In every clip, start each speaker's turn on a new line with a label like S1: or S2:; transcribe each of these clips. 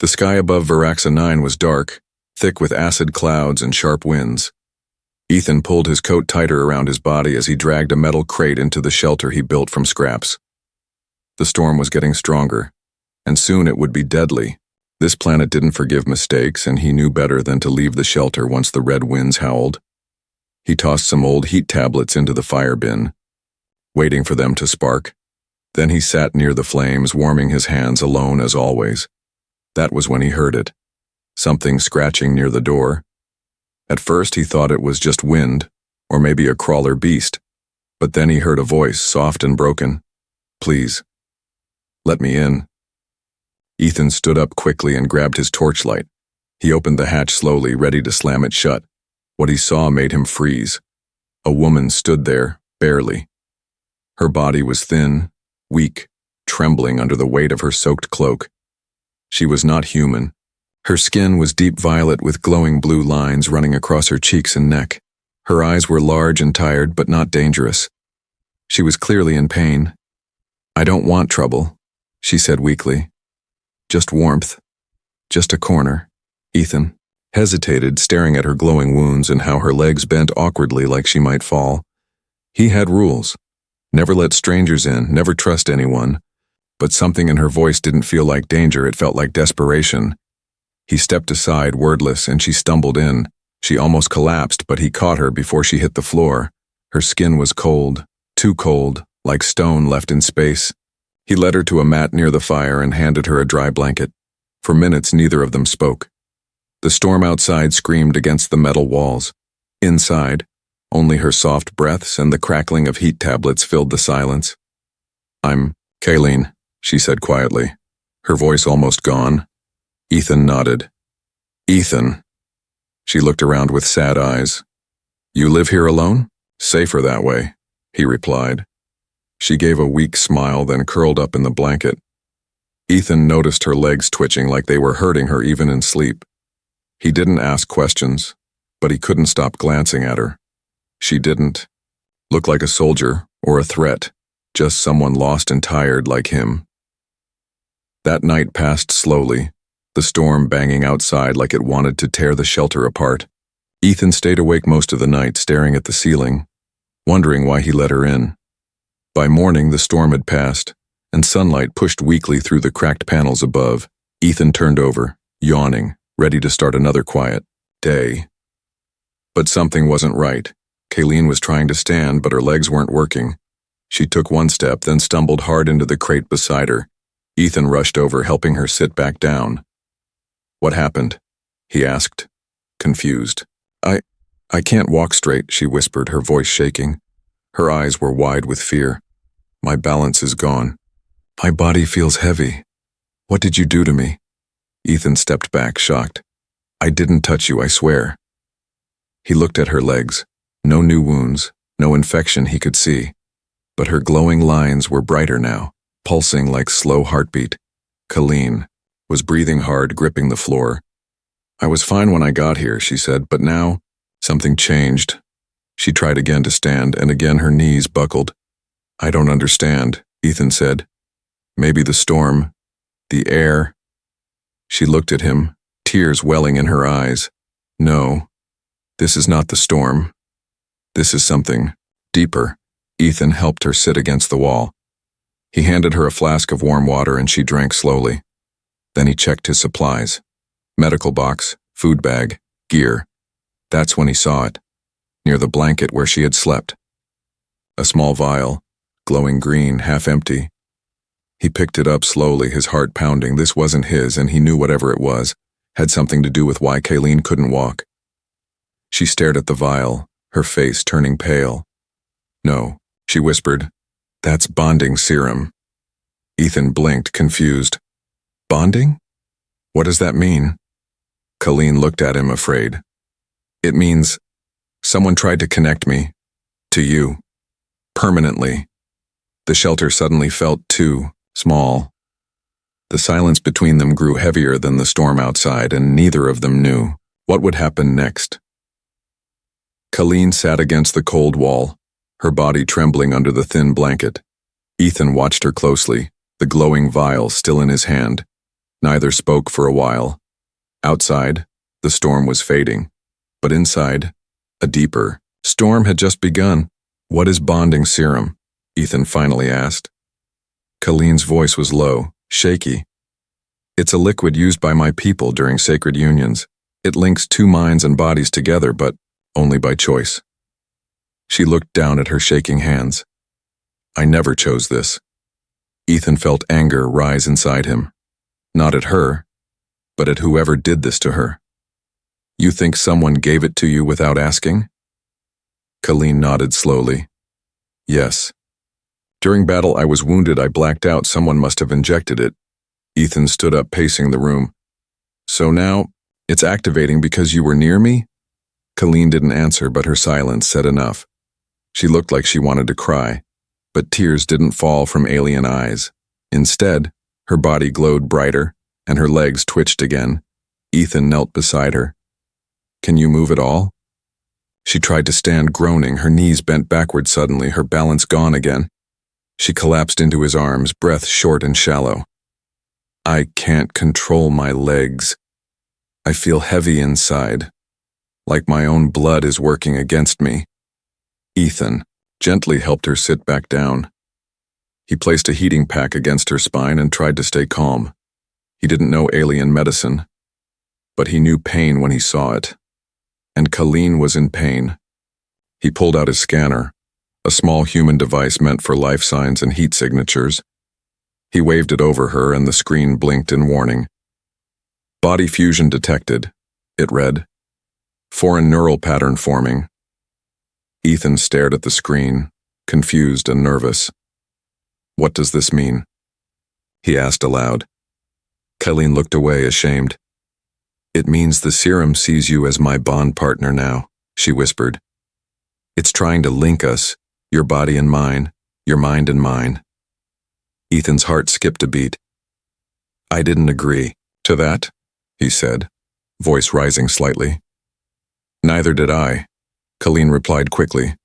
S1: The sky above Varaxa 9 was dark, thick with acid clouds and sharp winds. Ethan pulled his coat tighter around his body as he dragged a metal crate into the shelter he built from scraps. The storm was getting stronger, and soon it would be deadly. This planet didn't forgive mistakes, and he knew better than to leave the shelter once the red winds howled. He tossed some old heat tablets into the fire bin, waiting for them to spark. Then he sat near the flames, warming his hands alone as always. That was when he heard it. Something scratching near the door. At first he thought it was just wind, or maybe a crawler beast, but then he heard a voice, soft and broken. "Please, let me in." Ethan stood up quickly and grabbed his torchlight. He opened the hatch slowly, ready to slam it shut. What he saw made him freeze. A woman stood there, barely. Her body was thin, weak, trembling under the weight of her soaked cloak. She was not human. Her skin was deep violet with glowing blue lines running across her cheeks and neck. Her eyes were large and tired, but not dangerous. She was clearly in pain. "I don't want trouble," she said weakly. "Just warmth. Just a corner." Ethan hesitated, staring at her glowing wounds and how her legs bent awkwardly like she might fall. He had rules. Never let strangers in, never trust anyone. But something in her voice didn't feel like danger, it felt like desperation. He stepped aside, wordless, and she stumbled in. She almost collapsed, but he caught her before she hit the floor. Her skin was cold, too cold, like stone left in space. He led her to a mat near the fire and handed her a dry blanket. For minutes, neither of them spoke. The storm outside screamed against the metal walls. Inside, only her soft breaths and the crackling of heat tablets filled the silence. "I'm Kayleen," she said quietly, her voice almost gone. Ethan nodded. "Ethan." She looked around with sad eyes. "You live here alone? Safer that way," he replied. She gave a weak smile, then curled up in the blanket. Ethan noticed her legs twitching like they were hurting her even in sleep. He didn't ask questions, but he couldn't stop glancing at her. She didn't look like a soldier or a threat, just someone lost and tired like him. That night passed slowly, the storm banging outside like it wanted to tear the shelter apart. Ethan stayed awake most of the night, staring at the ceiling, wondering why he let her in. By morning, the storm had passed, and sunlight pushed weakly through the cracked panels above. Ethan turned over, yawning, ready to start another quiet day. But something wasn't right. Kayleen was trying to stand, but her legs weren't working. She took one step, then stumbled hard into the crate beside her. Ethan rushed over, helping her sit back down. "What happened?" he asked, confused. I can't walk straight," she whispered, her voice shaking. Her eyes were wide with fear. "My balance is gone. My body feels heavy. What did you do to me?" Ethan stepped back, shocked. "I didn't touch you, I swear." He looked at her legs. No new wounds, no infection he could see. But her glowing lines were brighter now, pulsing like slow heartbeat. Kayleen was breathing hard, gripping the floor. "I was fine when I got here," she said, "but now something changed." She tried again to stand, and again her knees buckled. "I don't understand," Ethan said. "Maybe the storm, the air." She looked at him, tears welling in her eyes. "No, this is not the storm. This is something deeper." Ethan helped her sit against the wall. He handed her a flask of warm water and she drank slowly. Then he checked his supplies. Medical box, food bag, gear. That's when he saw it, near the blanket where she had slept. A small vial, glowing green, half empty. He picked it up slowly, his heart pounding. This wasn't his, and he knew whatever it was had something to do with why Kayleen couldn't walk. She stared at the vial, her face turning pale. "No," she whispered. "That's bonding serum." Ethan blinked, confused. "Bonding? What does that mean?" Kayleen looked at him, afraid. "It means someone tried to connect me to you, permanently." The shelter suddenly felt too small. The silence between them grew heavier than the storm outside, and neither of them knew what would happen next. Kayleen sat against the cold wall, her body trembling under the thin blanket. Ethan watched her closely, the glowing vial still in his hand. Neither spoke for a while. Outside, the storm was fading. But inside, a deeper storm had just begun. "What is bonding serum?" Ethan finally asked. Colleen's voice was low, shaky. "It's a liquid used by my people during sacred unions. It links two minds and bodies together, but only by choice." She looked down at her shaking hands. "I never chose this." Ethan felt anger rise inside him. Not at her, but at whoever did this to her. "You think someone gave it to you without asking?" Colleen nodded slowly. "Yes. During battle I was wounded. I blacked out. Someone must have injected it." Ethan stood up, pacing the room. "So now, it's activating because you were near me?" Colleen didn't answer, but her silence said enough. She looked like she wanted to cry, but tears didn't fall from alien eyes. Instead, her body glowed brighter, and her legs twitched again. Ethan knelt beside her. "Can you move at all?" She tried to stand, groaning, her knees bent backward suddenly, her balance gone again. She collapsed into his arms, breath short and shallow. "I can't control my legs. I feel heavy inside, like my own blood is working against me." Ethan gently helped her sit back down. He placed a heating pack against her spine and tried to stay calm. He didn't know alien medicine, but he knew pain when he saw it. And Colleen was in pain. He pulled out his scanner, a small human device meant for life signs and heat signatures. He waved it over her and the screen blinked in warning. "Body fusion detected," it read. "Foreign neural pattern forming." Ethan stared at the screen, confused and nervous. "What does this mean?" he asked aloud. Colleen looked away, ashamed. "It means the serum sees you as my bond partner now," she whispered. "It's trying to link us, your body and mine, your mind and mine." Ethan's heart skipped a beat. "I didn't agree to that," he said, voice rising slightly. "Neither did I," Colleen replied quickly.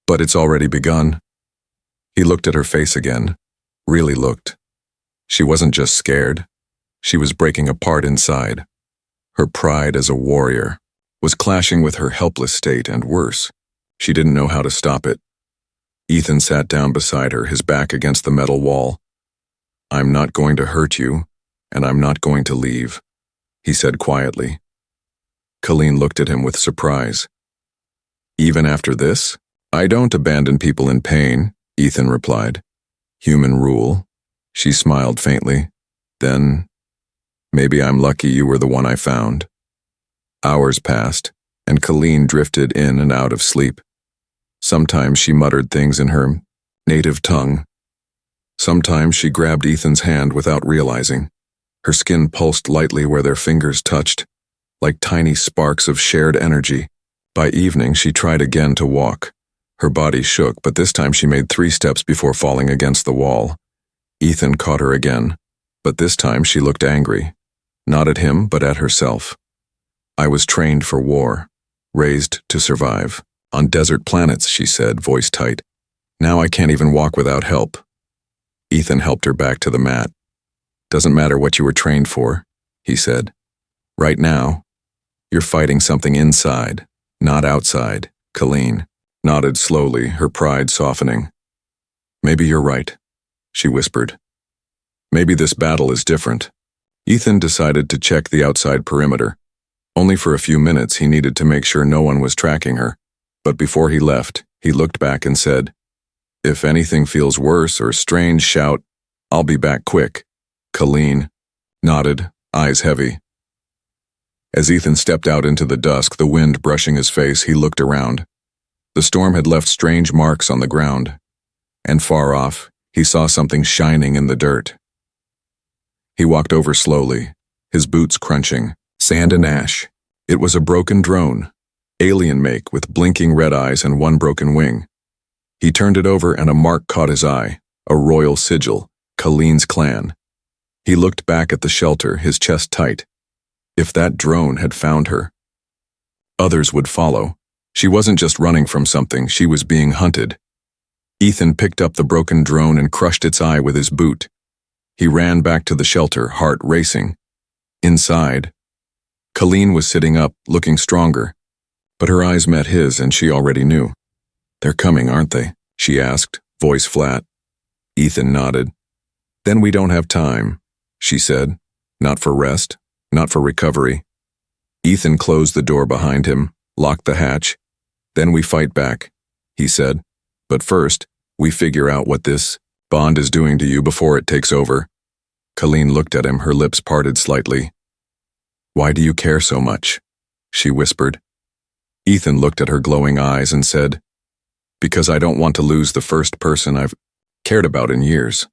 S1: "But it's already begun." He looked at her face again, really looked. She wasn't just scared. She was breaking apart inside. Her pride as a warrior was clashing with her helpless state, and worse, she didn't know how to stop it. Ethan sat down beside her, his back against the metal wall. "I'm not going to hurt you, and I'm not going to leave," he said quietly. Colleen looked at him with surprise. "Even after this?" "I don't abandon people in pain," Ethan replied. "Human rule." She smiled faintly. "Then, maybe I'm lucky you were the one I found." Hours passed, and Colleen drifted in and out of sleep. Sometimes she muttered things in her native tongue. Sometimes she grabbed Ethan's hand without realizing. Her skin pulsed lightly where their fingers touched, like tiny sparks of shared energy. By evening, she tried again to walk. Her body shook, but this time she made 3 steps before falling against the wall. Ethan caught her again, but this time she looked angry. Not at him, but at herself. "I was trained for war, raised to survive. On desert planets," she said, voice tight. "Now I can't even walk without help." Ethan helped her back to the mat. "Doesn't matter what you were trained for," he said. "Right now, you're fighting something inside, not outside." Colleen nodded slowly, her pride softening. "Maybe you're right," she whispered. "Maybe this battle is different." Ethan decided to check the outside perimeter. Only for a few minutes, he needed to make sure no one was tracking her. But before he left, he looked back and said, "If anything feels worse or strange, shout. I'll be back quick." Colleen nodded, eyes heavy. As Ethan stepped out into the dusk, the wind brushing his face, he looked around. The storm had left strange marks on the ground, and far off, he saw something shining in the dirt. He walked over slowly, his boots crunching, sand and ash. It was a broken drone, alien make with blinking red eyes and one broken wing. He turned it over and a mark caught his eye, a royal sigil, Colleen's clan. He looked back at the shelter, his chest tight. If that drone had found her, others would follow. She wasn't just running from something, she was being hunted. Ethan picked up the broken drone and crushed its eye with his boot. He ran back to the shelter, heart racing. Inside, Colleen was sitting up, looking stronger, but her eyes met his and she already knew. "They're coming, aren't they?" she asked, voice flat. Ethan nodded. "Then we don't have time," she said. "Not for rest, not for recovery." Ethan closed the door behind him, locked the hatch. "Then we fight back," he said. "But first, we figure out what this bond is doing to you before it takes over." Colleen looked at him, her lips parted slightly. "Why do you care so much?" she whispered. Ethan looked at her glowing eyes and said, "Because I don't want to lose the first person I've cared about in years."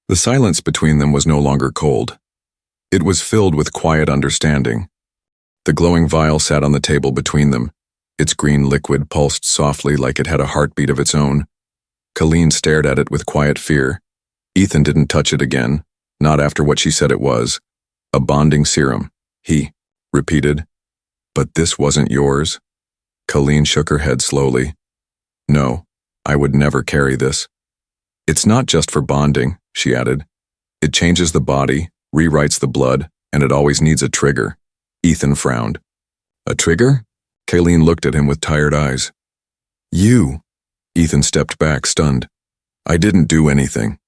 S1: The silence between them was no longer cold. It was filled with quiet understanding. The glowing vial sat on the table between them. Its green liquid pulsed softly like it had a heartbeat of its own. Colleen stared at it with quiet fear. Ethan didn't touch it again, not after what she said it was. "A bonding serum," he repeated. "But this wasn't yours?" Colleen shook her head slowly. "No, I would never carry this." "It's not just for bonding," she added. "It changes the body, rewrites the blood, and it always needs a trigger." Ethan frowned. "A trigger?" Colleen looked at him with tired eyes. "You." Ethan stepped back, stunned. "I didn't do anything,"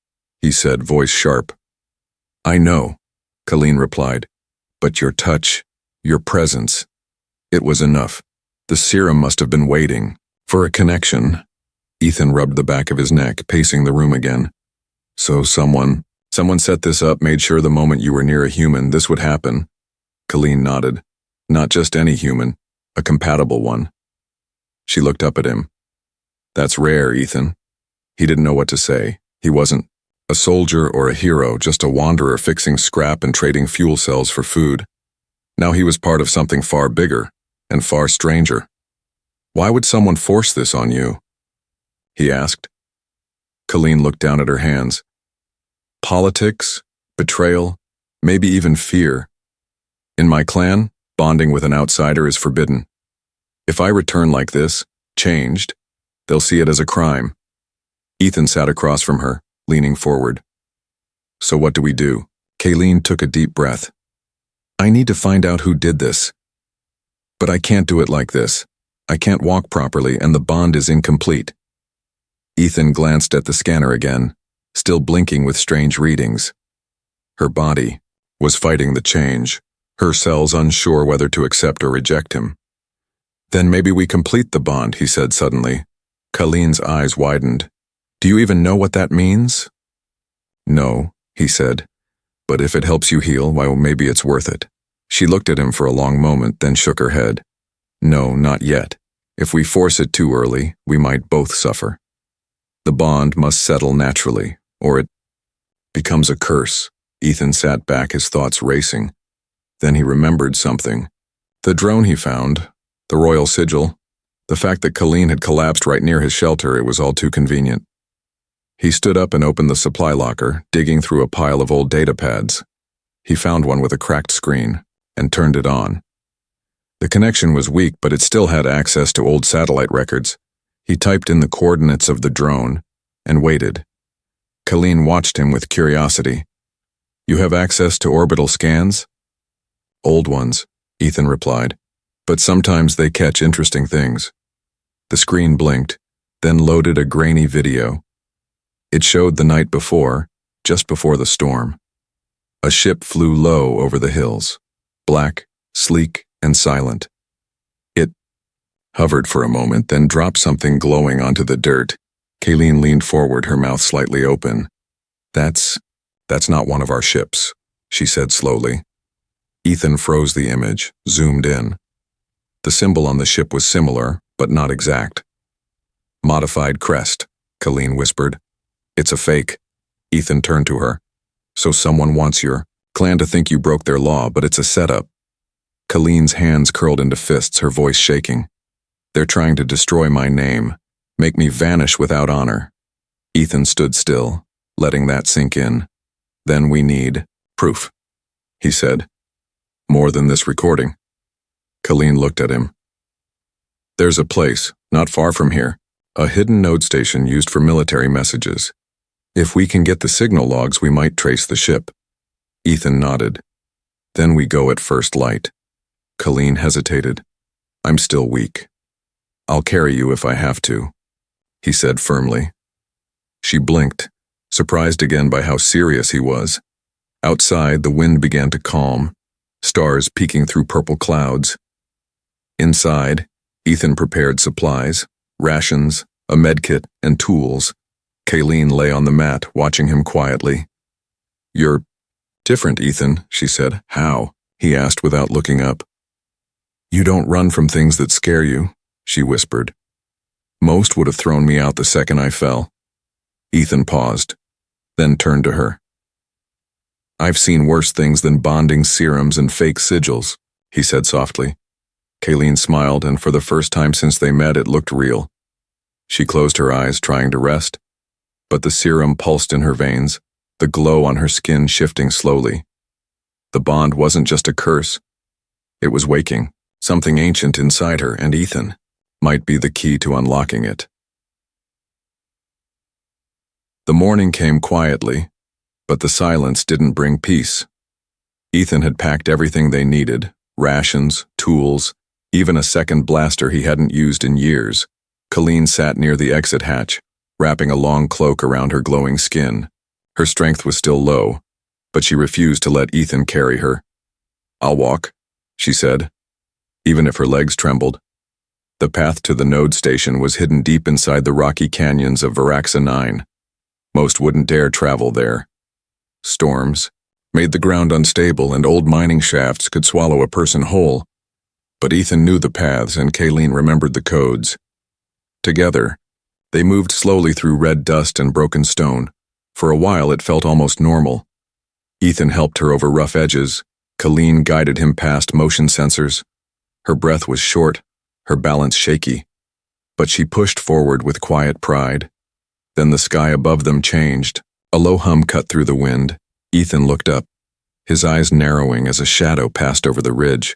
S1: he said, voice sharp. "I know," Colleen replied. "But your touch, your presence, it was enough. The serum must have been waiting for a connection." Ethan rubbed the back of his neck, pacing the room again. "So someone set this up, made sure the moment you were near a human, this would happen." Colleen nodded. "Not just any human, a compatible one." She looked up at him. "That's rare, Ethan." He didn't know what to say. He wasn't a soldier or a hero, just a wanderer fixing scrap and trading fuel cells for food. Now he was part of something far bigger and far stranger. "Why would someone force this on you?" he asked. Colleen looked down at her hands. "Politics, betrayal, maybe even fear. In my clan, bonding with an outsider is forbidden. If I return like this, changed, they'll see it as a crime." Ethan sat across from her, leaning forward. "So what do we do?" Colleen took a deep breath. "I need to find out who did this. But I can't do it like this. I can't walk properly and the bond is incomplete." Ethan glanced at the scanner again, still blinking with strange readings. Her body was fighting the change, her cells unsure whether to accept or reject him. "Then maybe we complete the bond," he said suddenly. Colleen's eyes widened. "Do you even know what that means?" "No," he said. "But if it helps you heal, well, maybe it's worth it." She looked at him for a long moment, then shook her head. "No, not yet. If we force it too early, we might both suffer. The bond must settle naturally, or it becomes a curse." Ethan sat back, his thoughts racing. Then he remembered something. The drone he found, the royal sigil, the fact that Colleen had collapsed right near his shelter, it was all too convenient. He stood up and opened the supply locker, digging through a pile of old data pads. He found one with a cracked screen and turned it on. The connection was weak, but it still had access to old satellite records. He typed in the coordinates of the drone and waited. Colleen watched him with curiosity. "You have access to orbital scans?" "Old ones," Ethan replied, "but sometimes they catch interesting things." The screen blinked, then loaded a grainy video. It showed the night before, just before the storm. A ship flew low over the hills, black, sleek, and silent. It hovered for a moment, then dropped something glowing onto the dirt. Colleen leaned forward, her mouth slightly open. That's not one of our ships," she said slowly. Ethan froze the image, zoomed in. The symbol on the ship was similar, but not exact. "Modified crest," Colleen whispered. "It's a fake." Ethan turned to her. "So someone wants your clan to think you broke their law, but it's a setup." Colleen's hands curled into fists, her voice shaking. "They're trying to destroy my name, make me vanish without honor." Ethan stood still, letting that sink in. "Then we need proof," he said. "More than this recording." Colleen looked at him. "There's a place, not far from here, a hidden node station used for military messages. If we can get the signal logs, we might trace the ship. Ethan nodded. Then we go at first light. Colleen hesitated. I'm still weak. I'll carry you if I have to, he said firmly. She blinked, surprised again by how serious he was. Outside, the wind began to calm, stars peeking through purple clouds. Inside, Ethan prepared supplies, rations, a medkit, and tools. Kayleen lay on the mat, watching him quietly. You're different, Ethan, she said. How? He asked without looking up. You don't run from things that scare you, she whispered. Most would have thrown me out the second I fell. Ethan paused, then turned to her. I've seen worse things than bonding serums and fake sigils, he said softly. Kayleen smiled, and for the first time since they met, it looked real. She closed her eyes, trying to rest, but the serum pulsed in her veins, the glow on her skin shifting slowly. The bond wasn't just a curse. It was waking, something ancient inside her, and Ethan might be the key to unlocking it. The morning came quietly, but the silence didn't bring peace. Ethan had packed everything they needed, rations, tools, even a second blaster he hadn't used in years. Colleen sat near the exit hatch, wrapping a long cloak around her glowing skin. Her strength was still low, but she refused to let Ethan carry her. I'll walk, she said, even if her legs trembled. The path to the node station was hidden deep inside the rocky canyons of Varaxa 9. Most wouldn't dare travel there. Storms made the ground unstable, and old mining shafts could swallow a person whole. But Ethan knew the paths, and Kayleen remembered the codes. Together, they moved slowly through red dust and broken stone. For a while, it felt almost normal. Ethan helped her over rough edges. Kayleen guided him past motion sensors. Her breath was short, her balance shaky. But she pushed forward with quiet pride. Then the sky above them changed. A low hum cut through the wind. Ethan looked up, his eyes narrowing as a shadow passed over the ridge.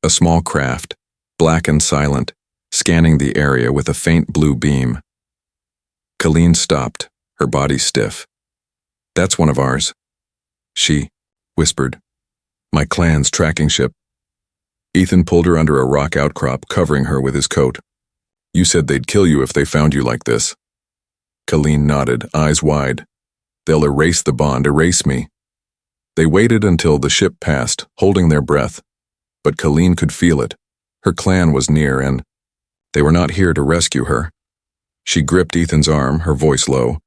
S1: A small craft, black and silent, scanning the area with a faint blue beam. Colleen stopped, her body stiff. That's one of ours. She whispered. My clan's tracking ship. Ethan pulled her under a rock outcrop, covering her with his coat. You said they'd kill you if they found you like this. Colleen nodded, eyes wide. They'll erase the bond, erase me. They waited until the ship passed, holding their breath. But Colleen could feel it. Her clan was near, and they were not here to rescue her. She gripped Ethan's arm, her voice low.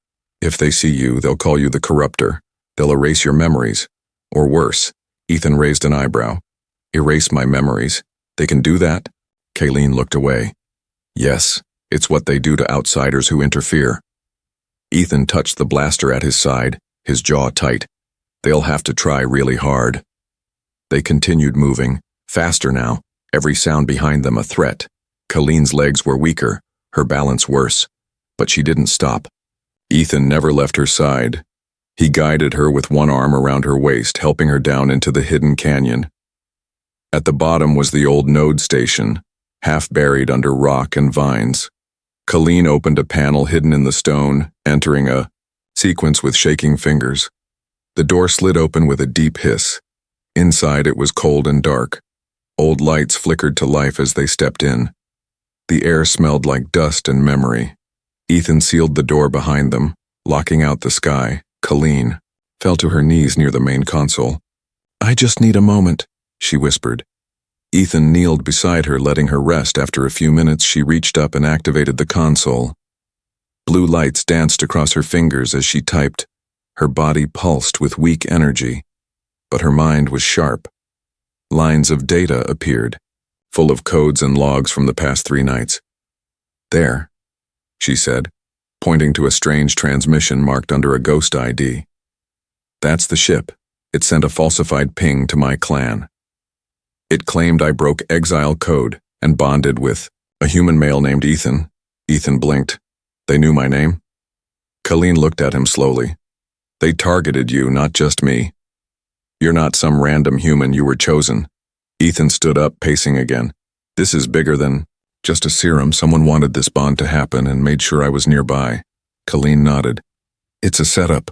S1: If they see you, they'll call you the corruptor. They'll erase your memories. Or worse. Ethan raised an eyebrow. Erase my memories. They can do that? Kayleen looked away. Yes, it's what they do to outsiders who interfere. Ethan touched the blaster at his side, his jaw tight. They'll have to try really hard. They continued moving, faster now, every sound behind them a threat. Colleen's legs were weaker, her balance worse, but she didn't stop. Ethan never left her side. He guided her with one arm around her waist, helping her down into the hidden canyon. At the bottom was the old node station, half buried under rock and vines. Colleen opened a panel hidden in the stone, entering a sequence with shaking fingers. The door slid open with a deep hiss. Inside it was cold and dark. Old lights flickered to life as they stepped in. The air smelled like dust and memory. Ethan sealed the door behind them, locking out the sky. Colleen fell to her knees near the main console. I just need a moment, she whispered. Ethan kneeled beside her, letting her rest. After a few minutes, she reached up and activated the console. Blue lights danced across her fingers as she typed. Her body pulsed with weak energy, but her mind was sharp. Lines of data appeared, full of codes and logs from the past 3 nights. There, she said, pointing to a strange transmission marked under a ghost ID. That's the ship. It sent a falsified ping to my clan. It claimed I broke exile code and bonded with a human male named Ethan. Ethan blinked. They knew my name? Colleen looked at him slowly. They targeted you, not just me. You're not some random human, you were chosen. Ethan stood up, pacing again. This is bigger than just a serum. Someone wanted this bond to happen and made sure I was nearby. Colleen nodded. It's a setup.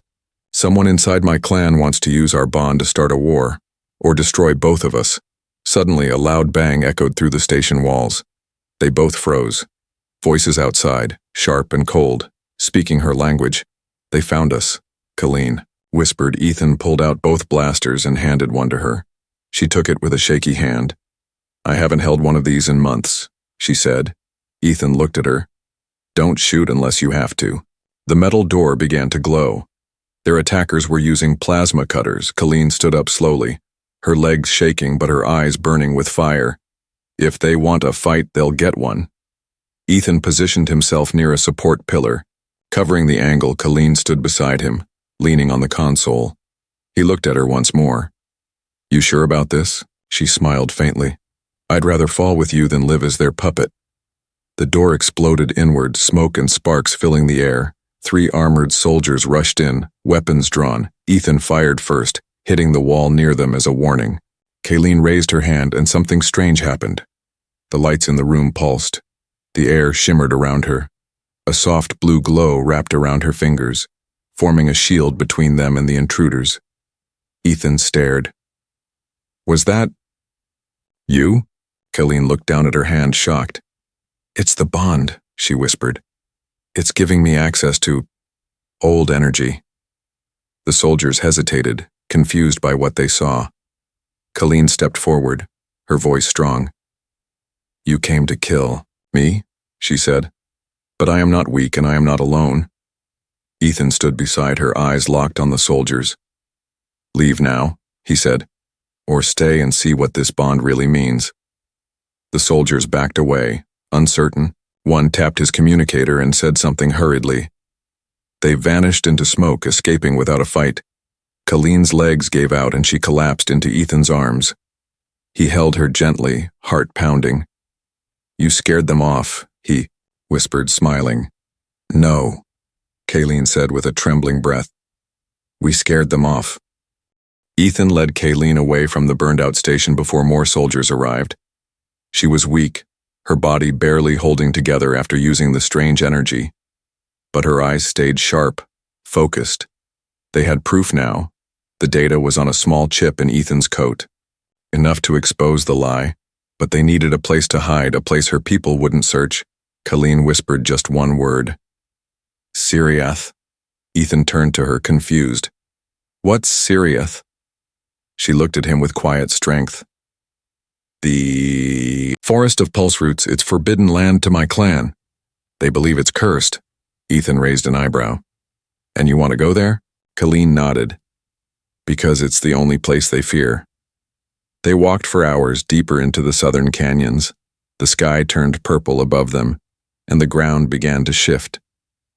S1: Someone inside my clan wants to use our bond to start a war, or destroy both of us. Suddenly, a loud bang echoed through the station walls. They both froze. Voices outside, sharp and cold, speaking her language. They found us, Colleen whispered. Ethan pulled out both blasters and handed one to her. She took it with a shaky hand. I haven't held one of these in months, she said. Ethan looked at her. Don't shoot unless you have to. The metal door began to glow. Their attackers were using plasma cutters. Colleen stood up slowly, her legs shaking but her eyes burning with fire. If they want a fight, they'll get one. Ethan positioned himself near a support pillar. Covering the angle, Colleen stood beside him, leaning on the console. He looked at her once more. You sure about this? She smiled faintly. I'd rather fall with you than live as their puppet. The door exploded inward, smoke and sparks filling the air. 3 armored soldiers rushed in, weapons drawn. Ethan fired first, hitting the wall near them as a warning. Colleen raised her hand and something strange happened. The lights in the room pulsed. The air shimmered around her. A soft blue glow wrapped around her fingers, forming a shield between them and the intruders. Ethan stared. Was that you? Colleen looked down at her hand, shocked. It's the bond, she whispered. It's giving me access to old energy. The soldiers hesitated, confused by what they saw. Colleen stepped forward, her voice strong. You came to kill me, she said. But I am not weak and I am not alone. Ethan stood beside her, eyes locked on the soldiers. Leave now, he said, or stay and see what this bond really means. The soldiers backed away, uncertain. One tapped his communicator and said something hurriedly. They vanished into smoke, escaping without a fight. Colleen's legs gave out and she collapsed into Ethan's arms. He held her gently, heart pounding. You scared them off, he whispered, smiling. No, Colleen said with a trembling breath. We scared them off. Ethan led Colleen away from the burned-out station before more soldiers arrived. She was weak, her body barely holding together after using the strange energy. But her eyes stayed sharp, focused. They had proof now. The data was on a small chip in Ethan's coat. Enough to expose the lie, but they needed a place to hide, a place her people wouldn't search. Colleen whispered just one word. Siriath. Ethan turned to her, confused. What's Siriath? She looked at him with quiet strength. The forest of pulse roots, it's forbidden land to my clan. They believe it's cursed. Ethan raised an eyebrow. And you want to go there? Colleen nodded. Because it's the only place they fear. They walked for hours deeper into the southern canyons. The sky turned purple above them, and the ground began to shift.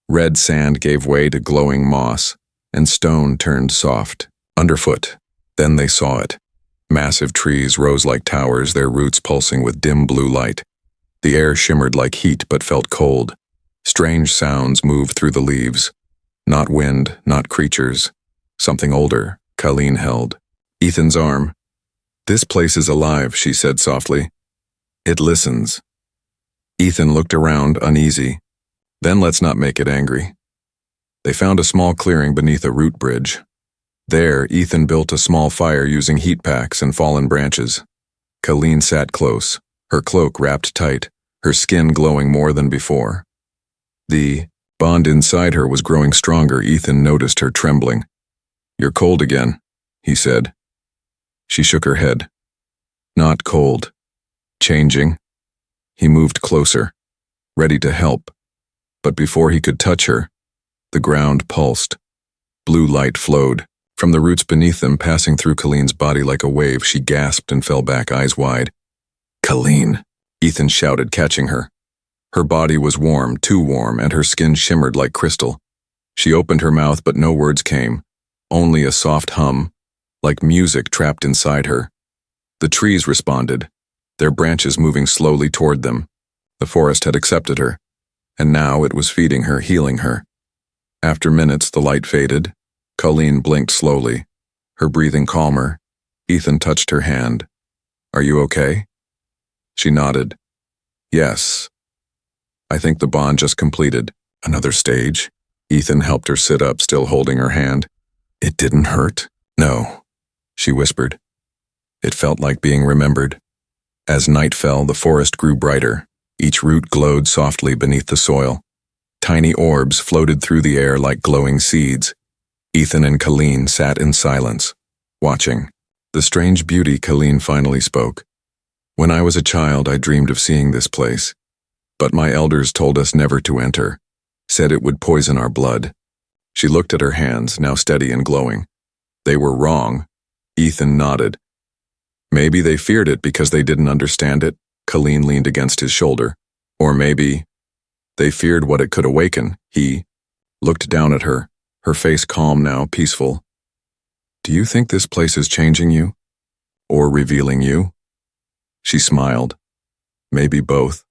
S1: Red sand gave way to glowing moss, and stone turned soft, underfoot. Then they saw it. Massive trees rose like towers, their roots pulsing with dim blue light. The air shimmered like heat but felt cold. Strange sounds moved through the leaves. Not wind, not creatures. Something older, Colleen held. Ethan's arm. This place is alive, she said softly. It listens. Ethan looked around, uneasy. Then let's not make it angry. They found a small clearing beneath a root bridge. There, Ethan built a small fire using heat packs and fallen branches. Colleen sat close, her cloak wrapped tight, her skin glowing more than before. The bond inside her was growing stronger. Ethan noticed her trembling. You're cold again, he said. She shook her head. Not cold. Changing. He moved closer, ready to help. But before he could touch her, the ground pulsed. Blue light flowed. From the roots beneath them, passing through Colleen's body like a wave, she gasped and fell back, eyes wide. Colleen, Ethan shouted, catching her. Her body was warm, too warm, and her skin shimmered like crystal. She opened her mouth, but no words came, only a soft hum, like music trapped inside her. The trees responded, their branches moving slowly toward them. The forest had accepted her, and now it was feeding her, healing her. After minutes, the light faded. Colleen blinked slowly, her breathing calmer. Ethan touched her hand. Are you okay? She nodded. Yes. I think the bond just completed. Another stage? Ethan helped her sit up, still holding her hand. It didn't hurt? No, she whispered. It felt like being remembered. As night fell, the forest grew brighter. Each root glowed softly beneath the soil. Tiny orbs floated through the air like glowing seeds. Ethan and Colleen sat in silence, watching. The strange beauty, Colleen finally spoke. When I was a child, I dreamed of seeing this place. But my elders told us never to enter, said it would poison our blood. She looked at her hands, now steady and glowing. They were wrong. Ethan nodded. Maybe they feared it because they didn't understand it. Colleen leaned against his shoulder. Or maybe they feared what it could awaken. He looked down at her, her face calm now, peaceful. Do you think this place is changing you? Or revealing you? She smiled. Maybe both.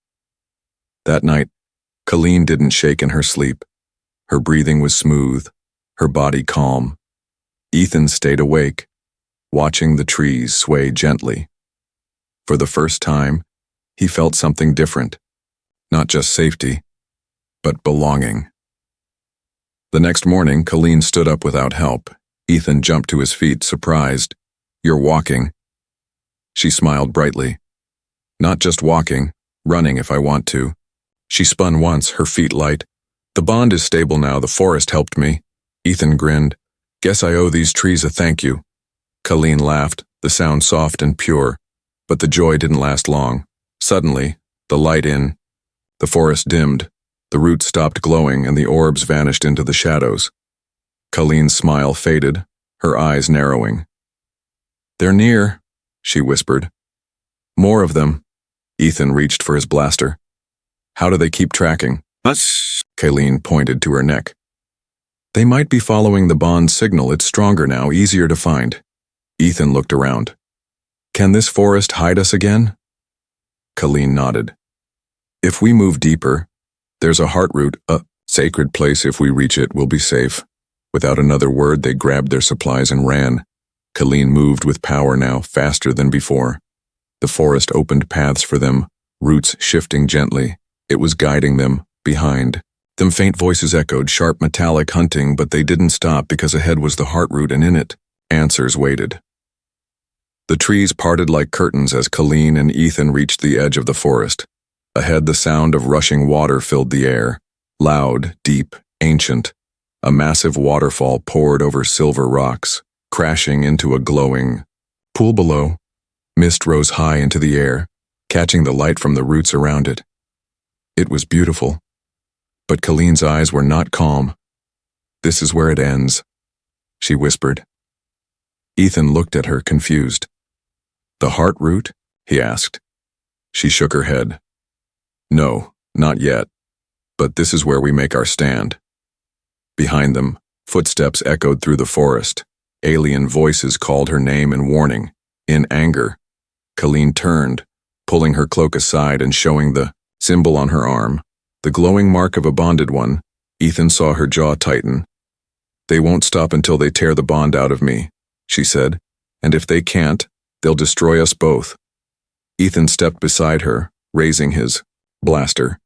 S1: That night, Colleen didn't shake in her sleep. Her breathing was smooth, her body calm. Ethan stayed awake, watching the trees sway gently. For the first time, he felt something different. Not just safety, but belonging. The next morning, Colleen stood up without help. Ethan jumped to his feet, surprised. You're walking. She smiled brightly. Not just walking, running if I want to. She spun once, her feet light. The bond is stable now, the forest helped me. Ethan grinned. Guess I owe these trees a thank you. Colleen laughed, the sound soft and pure. But the joy didn't last long. Suddenly, the light in. The forest dimmed. The roots stopped glowing and the orbs vanished into the shadows. Colleen's smile faded, her eyes narrowing. They're near, she whispered. More of them. Ethan reached for his blaster. How do they keep tracking? Us. Colleen pointed to her neck. They might be following the bond signal. It's stronger now, easier to find. Ethan looked around. Can this forest hide us again? Colleen nodded. If we move deeper, there's a heart root, a sacred place. If we reach it, we'll be safe. Without another word, they grabbed their supplies and ran. Colleen moved with power now, faster than before. The forest opened paths for them, roots shifting gently. It was guiding them, behind. Them faint voices echoed, sharp metallic hunting, but they didn't stop because ahead was the heart root and in it, answers waited. The trees parted like curtains as Colleen and Ethan reached the edge of the forest. Ahead, the sound of rushing water filled the air. Loud, deep, ancient. A massive waterfall poured over silver rocks, crashing into a glowing pool below. Mist rose high into the air, catching the light from the roots around it. It was beautiful. But Colleen's eyes were not calm. This is where it ends, she whispered. Ethan looked at her, confused. The heart root? He asked. She shook her head. No, not yet. But this is where we make our stand. Behind them, footsteps echoed through the forest. Alien voices called her name in warning. In anger, Colleen turned, pulling her cloak aside and showing the symbol on her arm, the glowing mark of a bonded one. Ethan saw her jaw tighten. They won't stop until they tear the bond out of me, she said, and if they can't, they'll destroy us both. Ethan stepped beside her, raising his blaster.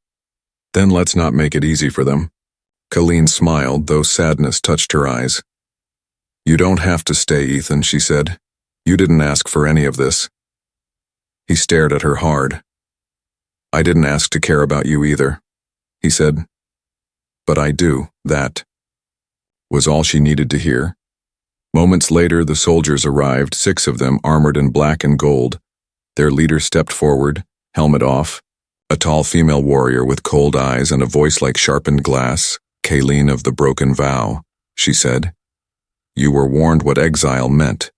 S1: Then let's not make it easy for them. Colleen smiled, though sadness touched her eyes. You don't have to stay, Ethan, she said. You didn't ask for any of this. He stared at her hard. I didn't ask to care about you either, he said. But I do, that was all she needed to hear. Moments later, the soldiers arrived, 6 of them armored in black and gold. Their leader stepped forward, helmet off, a tall female warrior with cold eyes and a voice like sharpened glass. Colleen of the Broken Vow, she said. You were warned what exile meant.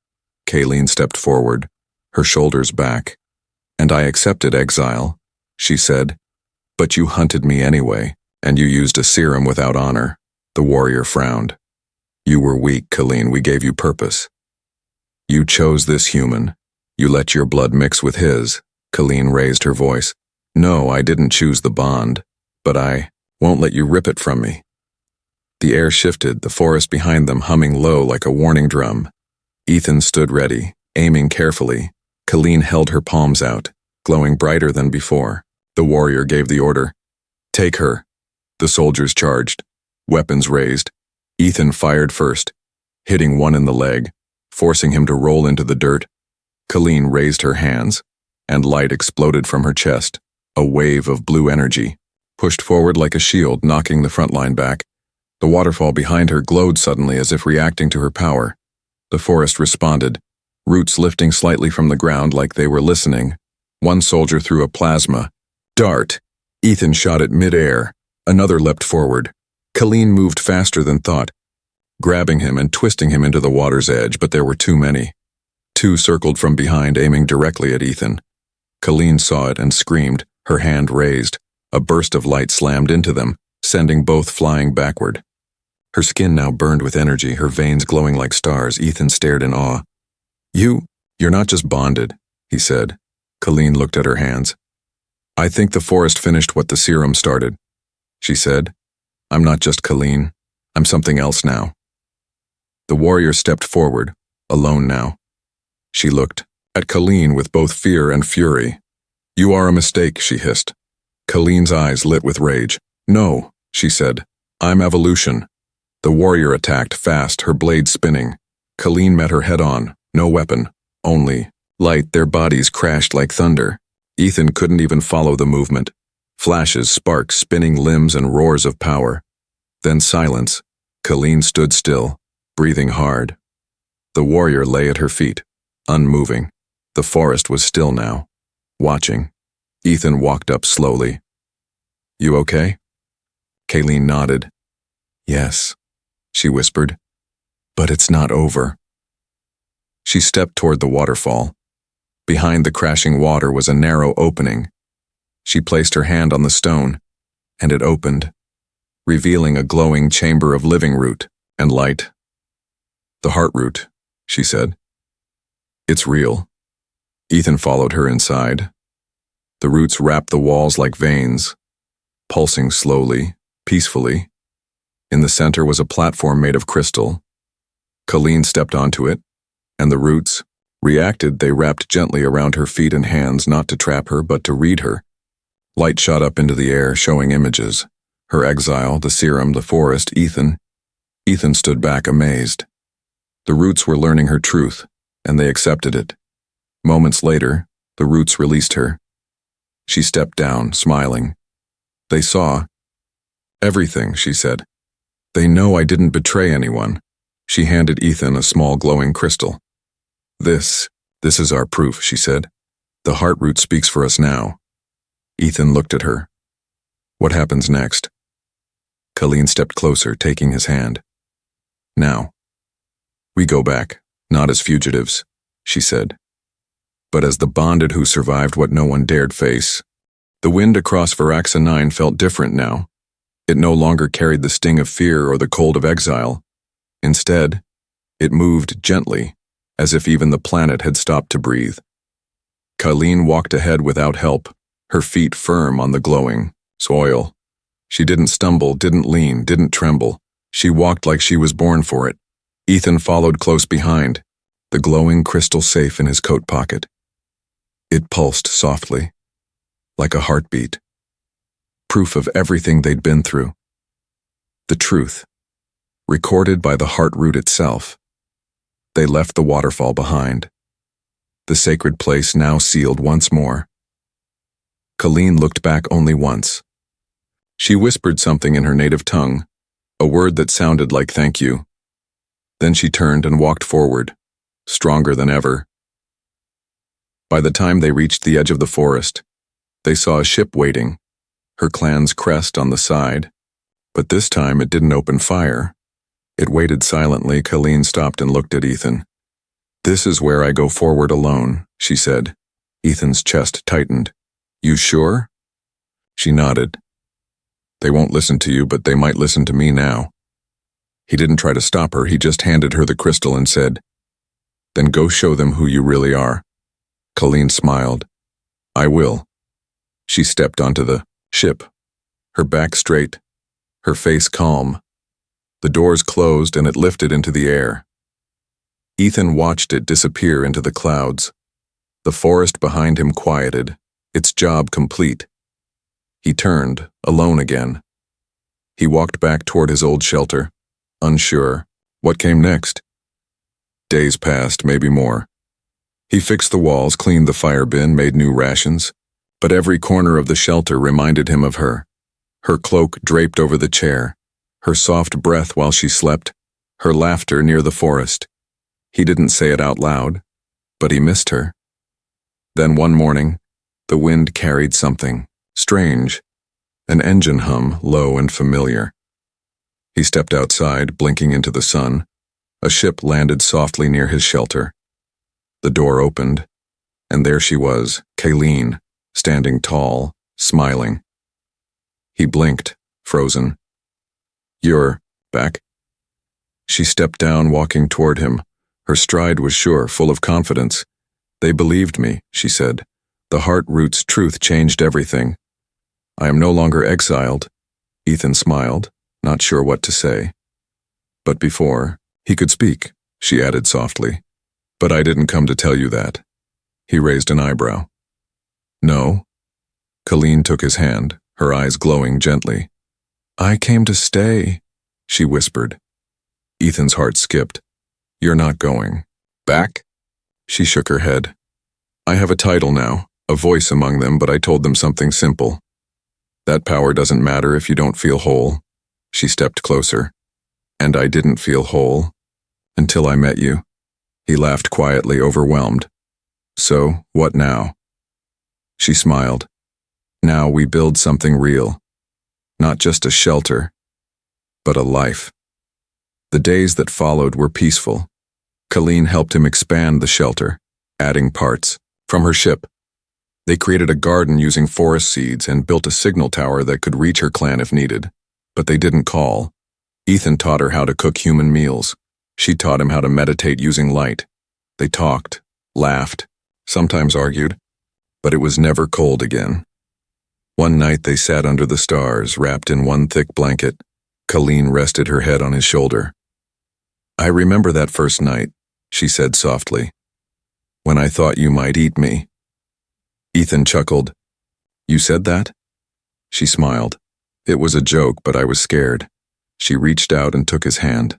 S1: Colleen stepped forward, her shoulders back. And I accepted exile, she said. But you hunted me anyway, and you used a serum without honor. The warrior frowned. You were weak, Colleen. We gave you purpose. You chose this human. You let your blood mix with his. Colleen raised her voice. No, I didn't choose the bond, but I won't let you rip it from me. The air shifted, the forest behind them humming low like a warning drum. Ethan stood ready, aiming carefully. Colleen held her palms out, glowing brighter than before. The warrior gave the order. Take her. The soldiers charged. weapons raised. Ethan fired first, hitting one in the leg, forcing him to roll into the dirt. Colleen raised her hands, and light exploded from her chest, a wave of blue energy, pushed forward like a shield, knocking the front line back. The waterfall behind her glowed suddenly as if reacting to her power. The forest responded, roots lifting slightly from the ground like they were listening. One soldier threw a plasma dart. Ethan shot it mid-air. Another leapt forward. Colleen moved faster than thought, grabbing him and twisting him into the water's edge, but there were too many. Two circled from behind, aiming directly at Ethan. Colleen saw it and screamed, her hand raised. A burst of light slammed into them, sending both flying backward. Her skin now burned with energy, her veins glowing like stars. Ethan stared in awe. You're not just bonded, he said. Colleen looked at her hands. I think the forest finished what the serum started, she said. I'm not just Colleen. I'm something else now. The warrior stepped forward, alone now. She looked at Colleen with both fear and fury. You are a mistake, she hissed. Colleen's eyes lit with rage. No, she said. I'm evolution. The warrior attacked fast, her blade spinning. Colleen met her head on, no weapon, only light. Their bodies crashed like thunder. Ethan couldn't even follow the movement. Flashes, sparks, spinning limbs, and roars of power. Then silence. Colleen stood still, breathing hard. The warrior lay at her feet, unmoving. The forest was still now, watching. Ethan walked up slowly. You okay? Colleen nodded. Yes, she whispered. But it's not over. She stepped toward the waterfall. Behind the crashing water was a narrow opening. She placed her hand on the stone, and it opened, revealing a glowing chamber of living root and light. The heart root, she said. It's real. Ethan followed her inside. The roots wrapped the walls like veins, pulsing slowly, peacefully. In the center was a platform made of crystal. Colleen stepped onto it, and the roots reacted. They wrapped gently around her feet and hands, not to trap her, but to read her. Light shot up into the air, showing images. Her exile, the serum, the forest, Ethan. Ethan stood back, amazed. The roots were learning her truth, and they accepted it. Moments later, the roots released her. She stepped down, smiling. They saw everything, she said. They know I didn't betray anyone. She handed Ethan a small glowing crystal. This is our proof, she said. The heart root speaks for us now. Ethan looked at her. What happens next? Colleen stepped closer, taking his hand. Now, we go back, not as fugitives, she said, but as the bonded who survived what no one dared face. The wind across Varaxa 9 felt different now. It no longer carried the sting of fear or the cold of exile. Instead, it moved gently, as if even the planet had stopped to breathe. Colleen walked ahead without help, her feet firm on the glowing soil. She didn't stumble, didn't lean, didn't tremble. She walked like she was born for it. Ethan followed close behind, the glowing crystal safe in his coat pocket. It pulsed softly, like a heartbeat. Proof of everything they'd been through. The truth, recorded by the heart root itself. They left the waterfall behind. The sacred place now sealed once more. Colleen looked back only once. She whispered something in her native tongue, a word that sounded like thank you. Then she turned and walked forward, stronger than ever. By the time they reached the edge of the forest, they saw a ship waiting, her clan's crest on the side. But this time it didn't open fire. It waited silently. Colleen stopped and looked at Ethan. This is where I go forward alone, she said. Ethan's chest tightened. You sure? She nodded. They won't listen to you, but they might listen to me now. He didn't try to stop her, he just handed her the crystal and said, Then go show them who you really are. Colleen smiled. I will. She stepped onto the ship, her back straight, her face calm. The doors closed and it lifted into the air. Ethan watched it disappear into the clouds. The forest behind him quieted, its job complete. He turned, alone again. He walked back toward his old shelter, unsure. What came next? Days passed, maybe more. He fixed the walls, cleaned the fire bin, made new rations, but every corner of the shelter reminded him of her. Her cloak draped over the chair, her soft breath while she slept, her laughter near the forest. He didn't say it out loud, but he missed her. Then one morning, the wind carried something strange, an engine hum, low and familiar. He stepped outside, blinking into the sun. A ship landed softly near his shelter. The door opened, and there she was, Kayleen, standing tall, smiling. He blinked, frozen. "You're back?" She stepped down, walking toward him. Her stride was sure, full of confidence. "They believed me," she said. "The heart root's truth changed everything. I am no longer exiled." Ethan smiled, not sure what to say. "But before, he could speak," she added softly. "But I didn't come to tell you that." He raised an eyebrow. "No?" Colleen took his hand, her eyes glowing gently. "I came to stay," she whispered. Ethan's heart skipped. "You're not going. Back?" She shook her head. "I have a title now, a voice among them, but I told them something simple. That power doesn't matter if you don't feel whole." She stepped closer. "And I didn't feel whole until I met you." He laughed quietly, overwhelmed. "So, what now?" She smiled. "Now we build something real. Not just a shelter, but a life." The days that followed were peaceful. Colleen helped him expand the shelter, adding parts from her ship. They created a garden using forest seeds and built a signal tower that could reach her clan if needed. But they didn't call. Ethan taught her how to cook human meals. She taught him how to meditate using light. They talked, laughed, sometimes argued, but it was never cold again. One night they sat under the stars, wrapped in one thick blanket. Colleen rested her head on his shoulder. "I remember that first night," she said softly, "when I thought you might eat me." Ethan chuckled. "You said that?" She smiled. "It was a joke, but I was scared." She reached out and took his hand.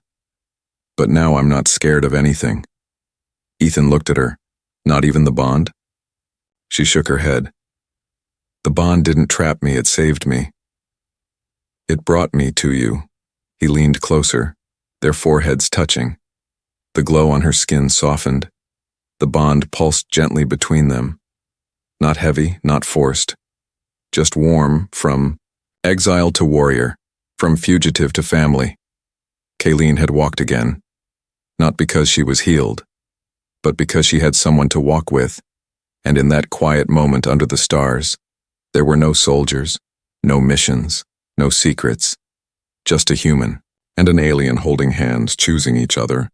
S1: "But now I'm not scared of anything." Ethan looked at her. "Not even the bond?" She shook her head. "The bond didn't trap me, it saved me. It brought me to you." He leaned closer, their foreheads touching. The glow on her skin softened. The bond pulsed gently between them. Not heavy, not forced. Just warm, from exile to warrior, from fugitive to family. Kayleen had walked again. Not because she was healed, but because she had someone to walk with. And in that quiet moment under the stars, there were no soldiers, no missions, no secrets. Just a human and an alien holding hands, choosing each other.